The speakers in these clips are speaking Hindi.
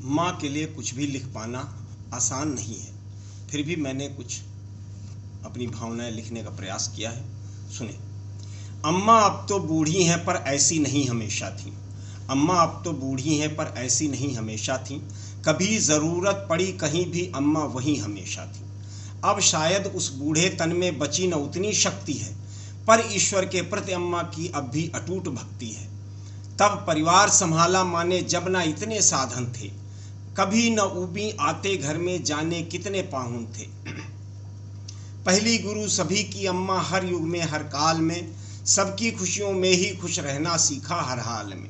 माँ के लिए कुछ भी लिख पाना आसान नहीं है, फिर भी मैंने कुछ अपनी भावनाएं लिखने का प्रयास किया है। सुने। अम्मा अब तो बूढ़ी हैं पर ऐसी नहीं हमेशा थी। अम्मा अब तो बूढ़ी हैं पर ऐसी नहीं हमेशा थी। कभी ज़रूरत पड़ी कहीं भी अम्मा वहीं हमेशा थी। अब शायद उस बूढ़े तन में बची न उतनी शक्ति है, पर ईश्वर के प्रति अम्मा की अब भी अटूट भक्ति है। तब परिवार संभाला माने जब न इतने साधन थे, कभी न ऊबी आते घर में जाने कितने पाहुन थे। पहली गुरु सभी की अम्मा, हर युग में हर काल में सबकी खुशियों में ही खुश रहना सीखा हर हाल में।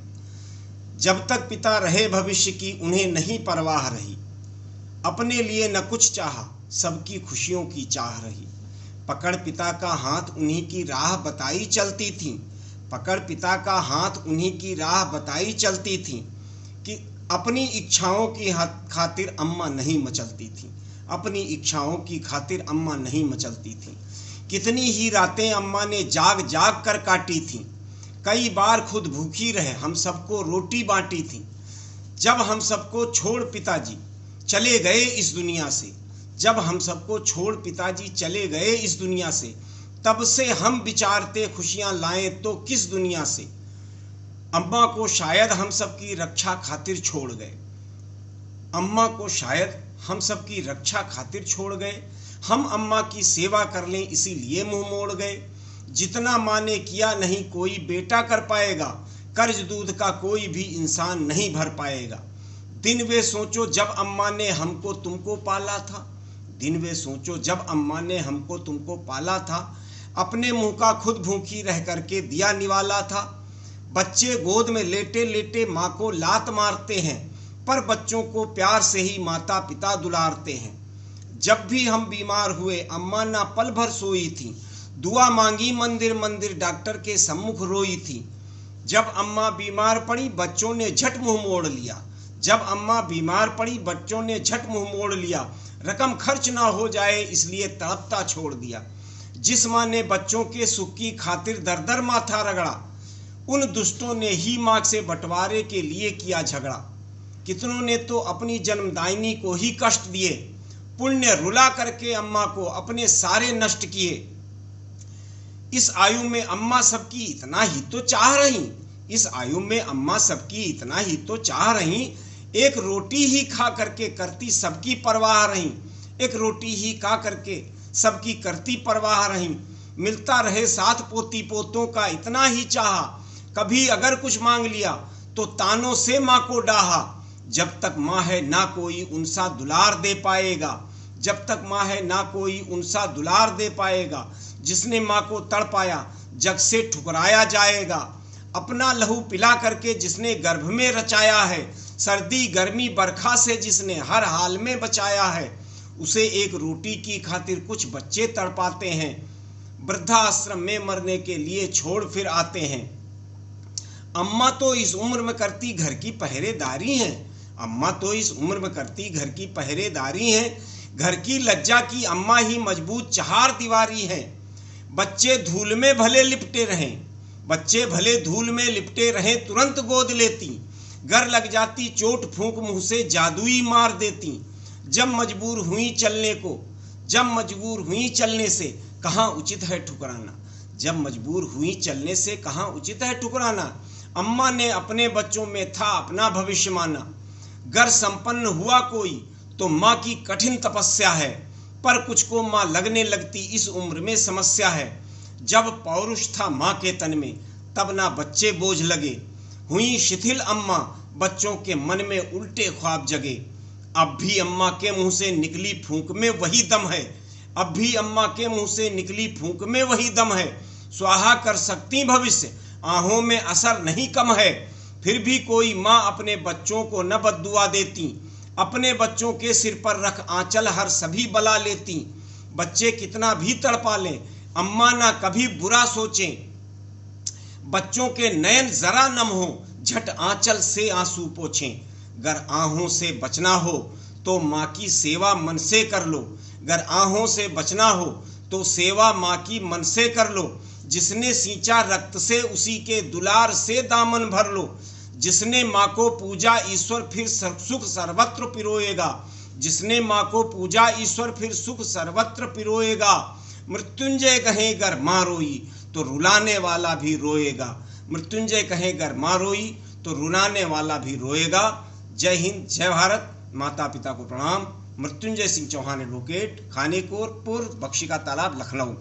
जब तक पिता रहे भविष्य की उन्हें नहीं परवाह रही, अपने लिए न कुछ चाहा सबकी खुशियों की चाह रही। पकड़ पिता का हाथ उन्हीं की राह बताई चलती थी। पकड़ पिता का हाथ उन्हीं की राह बताई चलती थी कि अपनी इच्छाओं की खातिर अम्मा नहीं मचलती थी। अपनी इच्छाओं की खातिर अम्मा नहीं मचलती थी। कितनी ही रातें अम्मा ने जाग जाग कर काटी थी। कई बार खुद भूखी रहे हम सबको रोटी बांटी थी। जब हम सबको छोड़ पिताजी चले गए इस दुनिया से, जब हम सबको छोड़ पिताजी चले गए इस दुनिया से, तब से हम विचारते खुशियां लाएं तो किस दुनिया से। अम्मा को शायद हम सबकी रक्षा खातिर छोड़ गए। अम्मा को शायद हम सबकी रक्षा खातिर छोड़ गए। हम अम्मा की सेवा कर लें इसीलिए मुंह मोड़ गए। जितना माँ ने किया नहीं कोई बेटा कर पाएगा, कर्ज दूध का कोई भी इंसान नहीं भर पाएगा। दिन वे सोचो जब अम्मा ने हमको तुमको पाला था। दिन वे सोचो जब अम्मा ने हमको तुमको पाला था। अपने मुंह का खुद भूखी रह करके दिया निवाला था। बच्चे गोद में लेटे लेटे माँ को लात मारते हैं, पर बच्चों को प्यार से ही माता पिता दुलारते हैं। जब भी हम बीमार हुए अम्मा ना पल भर सोई थी। दुआ मांगी मंदिर मंदिर डॉक्टर के सम्मुख रोई थी। जब अम्मा बीमार पड़ी बच्चों ने झट मुंह मोड़ लिया। जब अम्मा बीमार पड़ी बच्चों ने झट मुंह मोड़ लिया। रकम खर्च ना हो जाए इसलिए तड़पता छोड़ दिया। जिस माँ ने बच्चों के सुख की खातिर दर दर माथा रगड़ा, उन दुष्टों ने ही माँ से बंटवारे के लिए किया झगड़ा। कितनों ने तो अपनी जन्मदायिनी को ही कष्ट दिए, पुण्य रुला करके अम्मा को अपने सारे नष्ट किए। इस आयु में अम्मा सबकी इतना ही तो चाह रही। इस आयु में अम्मा सबकी इतना ही तो चाह रही। एक रोटी ही खा करके करती सबकी परवाह रही। एक रोटी ही खा करके सबकी करती परवाह रही। मिलता रहे साथ पोती पोतों का इतना ही चाहा। कभी अगर कुछ मांग लिया तो तानों से माँ को डाहा। जब तक माँ है ना कोई उनसा दुलार दे पाएगा। जब तक माँ है ना कोई उनसा दुलार दे पाएगा। जिसने माँ को तड़पाया जग से ठुकराया जाएगा। अपना लहू पिला करके जिसने गर्भ में रचाया है, सर्दी गर्मी बरखा से जिसने हर हाल में बचाया है, उसे एक रोटी की खातिर कुछ बच्चे तड़पाते हैं। वृद्धाश्रम में मरने के लिए छोड़ फिर आते हैं। अम्मा तो इस उम्र में करती घर की पहरेदारी हैं। अम्मा तो इस उम्र में करती घर की पहरेदारी हैं। घर की लज्जा की अम्मा ही मजबूत चहार दीवारी है। बच्चे धूल में भले लिपटे रहें, बच्चे भले धूल में लिपटे रहें, तुरंत गोद लेती। गर लग जाती चोट फूंक मुंह से जादुई मार देती। जब मजबूर हुई चलने को, जब मजबूर हुई चलने से कहाँ उचित है ठुकराना। जब मजबूर हुई चलने से कहाँ उचित है ठुकराना। अम्मा ने अपने बच्चों में था अपना भविष्य माना। गर संपन्न हुआ कोई तो माँ की कठिन तपस्या है, पर कुछ को माँ लगने लगती इस उम्र में समस्या है। जब पौरुष था माँ के तन में तब ना बच्चे बोझ लगे। हुई शिथिल अम्मा बच्चों के मन में उल्टे ख्वाब जगे। अब भी अम्मा के मुंह से निकली फूंक में वही दम है। अब भी अम्मा के मुंह से निकली फूंक में वही दम है। स्वाहा कर सकती भविष्य, आहों में असर नहीं कम है। फिर भी कोई माँ अपने बच्चों को न बद्दुआ देती। अपने बच्चों के सिर पर रख आंचल हर सभी बला लेती। बच्चे कितना भी तड़पा लें अम्मा ना कभी बुरा सोचें। बच्चों के नयन जरा नम हो झट आंचल से आंसू पोछें। गर आहों से बचना हो तो माँ की सेवा मन से कर लो। गर आहों से बचना हो तो सेवा माँ की मन से कर लो। जिसने सींचा रक्त से उसी के दुलार से दामन भर लो। जिसने माँ को पूजा ईश्वर फिर सुख सर्वत्र पिरोएगा। जिसने माँ को पूजा ईश्वर फिर सुख सर्वत्र पिरोएगा। मृत्युंजय कहे गर माँ रोई तो रुलाने वाला भी रोएगा। मृत्युंजय कहे गर माँ रोई तो रुलाने वाला भी रोएगा। जय हिंद, जय भारत। माता पिता को प्रणाम। मृत्युंजय सिंह चौहान एडवोकेट, खानेकुर, पूर्व, बख्शी का तालाब, लखनऊ।